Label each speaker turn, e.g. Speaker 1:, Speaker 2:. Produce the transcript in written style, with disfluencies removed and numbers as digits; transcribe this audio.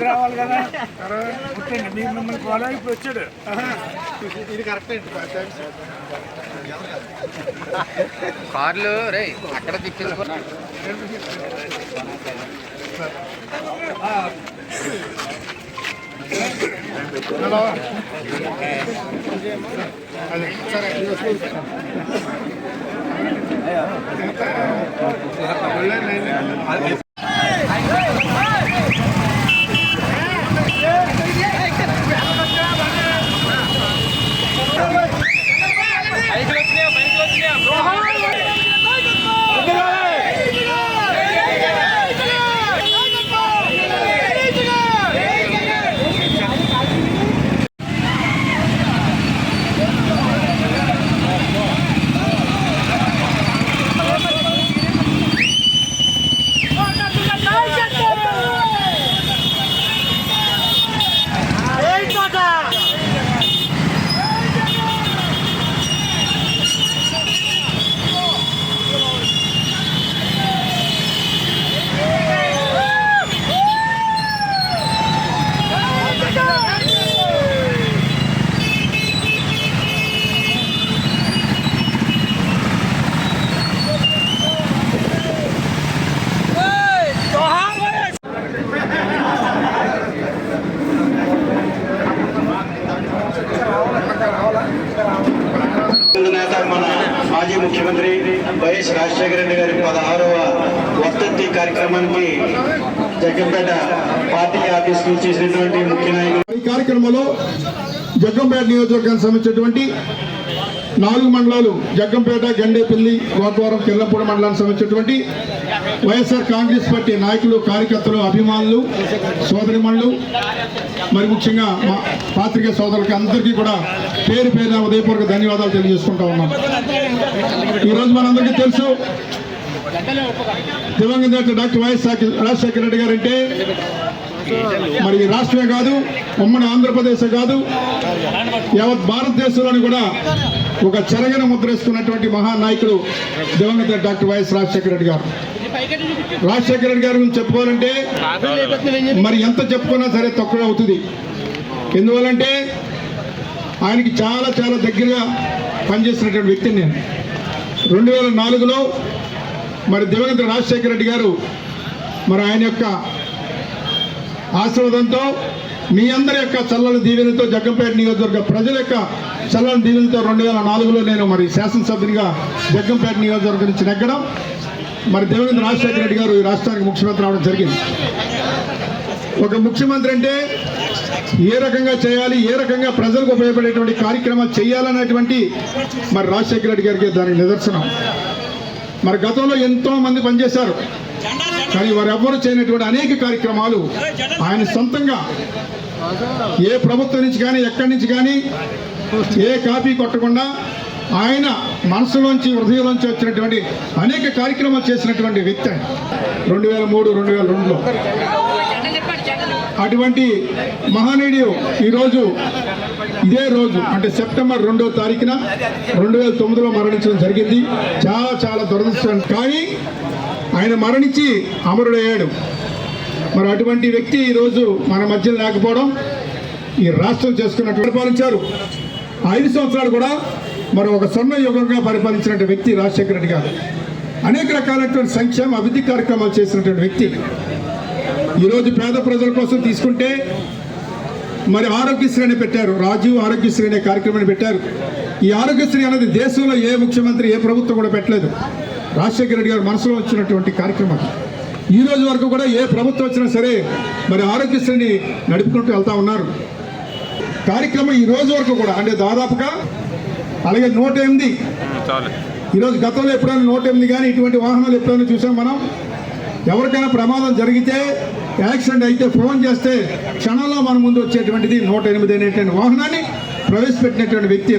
Speaker 1: రావాలి కదా మీరు మిమ్మల్ని ఫాలో ఇప్పుడు వచ్చాడు. ఇది కరెక్ట్
Speaker 2: కార్లు రే అక్కడ తిప్పేసుకున్నాడు.
Speaker 3: మన మాజీ ముఖ్యమంత్రి వైఎస్ రాజశేఖర రెడ్డి గారి 16వ వర్ధంతి కార్యక్రమానికి జగ్గంపేట పార్టీ ఆఫీస్ నుంచి చేసినటువంటి ముఖ్య నాయకులు.
Speaker 4: ఈ కార్యక్రమంలో జగ్గంపేట నియోజకవర్గానికి సంబంధించినటువంటి 4 మండలాలు జగ్గంపేట, గండేపల్లి, గోకవరం, కిర్లంపూడి మండలానికి సంబంధించినటువంటి వైఎస్ఆర్ కాంగ్రెస్ పార్టీ నాయకులు, కార్యకర్తలు, అభిమానులు, సోదరిమణులు, మరి ముఖ్యంగా మా పాత్రికేయ సోదరులకి అందరికీ కూడా పేరు పేరున ఉదయపూర్వక ధన్యవాదాలు తెలియజేసుకుంటా ఉన్నాం. ఈరోజు మనందరికీ తెలుసు, దివంగత డాక్టర్ వైఎస్ రాజశేఖర రెడ్డి గారు అంటే మరి రాష్ట్రమే కాదు, ఉమ్మడి ఆంధ్రప్రదేశ్ కాదు, యావత్ భారతదేశంలోని కూడా ఒక చెరగని ముద్రేసుకున్నటువంటి మహానాయకుడు దివంగత డాక్టర్ వైఎస్ రాజశేఖర రెడ్డి గారు. రాజశేఖర రెడ్డి గారి గురించి చెప్పుకోవాలంటే మరి ఎంత చెప్పుకున్నా సరే తక్కువ అవుతుంది. ఎందువల్లంటే ఆయనకి చాలా చాలా దగ్గరగా పనిచేసినటువంటి వ్యక్తిని నేను. 2004లో మరి దివంగత రాజశేఖర రెడ్డి గారు మరి ఆయన యొక్క ఆశీర్వాదంతో, మీ అందరి యొక్క చల్లని దీవెనతో, జగ్గంపేట నియోజకవర్గ ప్రజల యొక్క చల్లని దీవెనతో 2004లో నేను మరి శాసనసభ్యునిగా జగ్గంపేట నియోజకవర్గం నుంచి నెగ్గడం, మరి దివంగత రాజశేఖర రెడ్డి గారు ఈ రాష్ట్రానికి ముఖ్యమంత్రి అవడం జరిగింది. ఒక ముఖ్యమంత్రి అంటే ఏ రకంగా చేయాలి, ఏ రకంగా ప్రజలకు ఉపయోగపడేటువంటి కార్యక్రమాలు చేయాలనేటువంటి మరి రాజశేఖర రెడ్డి గారికి దానికి నిదర్శనం. మరి గతంలో ఎంతో మంది పనిచేశారు, కానీ వారెవ్వరూ చేయనటువంటి అనేక కార్యక్రమాలు ఆయన సొంతంగా ఏ ప్రభుత్వం నుంచి కానీ ఎక్కడి నుంచి కానీ ఏ కాపీ కొట్టకుండా ఆయన మనసులోంచి, హృదయంలోంచి వచ్చినటువంటి అనేక కార్యక్రమాలు చేసినటువంటి వ్యక్తి 2003, 2002లో. అటువంటి మహనీయుడు ఈరోజు ఇదే రోజు అంటే సెప్టెంబర్ 2వ తారీఖున 2009లో మరణించడం జరిగింది. చాలా చాలా దురదృష్టం. కానీ ఆయన మరణించి అమరుడయ్యాడు. మరి అటువంటి వ్యక్తి ఈరోజు మన మధ్యలో లేకపోవడం, ఈ రాష్ట్రం చేసుకున్నట్టు పరిపాలించారు. 5 సంవత్సరాలు కూడా మరి ఒక స్వర్ణ యుగంగా పరిపాలించినటువంటి వ్యక్తి రాజశేఖర రెడ్డి గారు. అనేక రకాలైనటువంటి సంక్షేమ అభివృద్ధి కార్యక్రమాలు చేసినటువంటి వ్యక్తి. ఈరోజు పేద ప్రజల కోసం తీసుకుంటే మరి ఆరోగ్యశ్రీ అని పెట్టారు, రాజీవ్ ఆరోగ్యశ్రీ అనే కార్యక్రమాన్ని పెట్టారు. ఈ ఆరోగ్యశ్రీ అనేది దేశంలో ఏ ముఖ్యమంత్రి, ఏ ప్రభుత్వం కూడా పెట్టలేదు. రాజశేఖర రెడ్డి గారు మనసులో వచ్చినటువంటి కార్యక్రమం. ఈ రోజు వరకు కూడా ఏ ప్రభుత్వం వచ్చినా సరే మరి ఆరోగ్యశ్రీని నడుపుకుంటూ వెళ్తా ఉన్నారు. కార్యక్రమం ఈ రోజు వరకు కూడా అంటే దాదాపుగా అలాగే 108 ఈరోజు గతంలో ఎప్పుడైనా 108 కానీ ఇటువంటి వాహనాలు ఎప్పుడైనా చూసాం మనం. ఎవరికైనా ప్రమాదం జరిగితే, యాక్సిడెంట్ అయితే ఫోన్ చేస్తే క్షణంలో మన ముందు వచ్చేటువంటిది 108 అనేటువంటి వాహనాన్ని ప్రవేశపెట్టినటువంటి వ్యక్తి